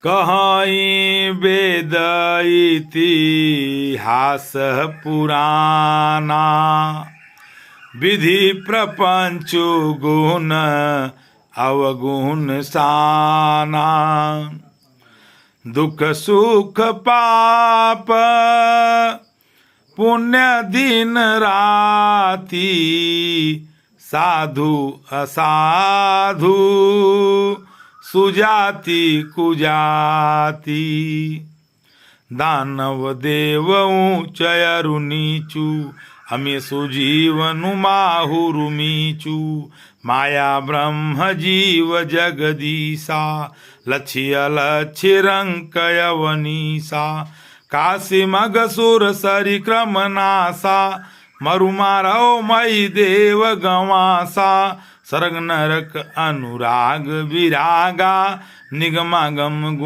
कहाई वेद इतिहास पुराना विधि प्रपंच गुण अवगुण साना दुख सुख पाप पुण्य दिन राती साधु असाधु सुजाति कुजाति दानव देव ऊंचयरु नीचू हमें सुजीवनु माहुरु मीचू माया ब्रह्म जीव जगदीशा लक्ष्य लक्ष्य रंकयवनीसा काशी मगसुर सरिक्रम नासा मरु मारव मई देव गवासा सर्ग नरक अनुराग विरागा निगमागम गुण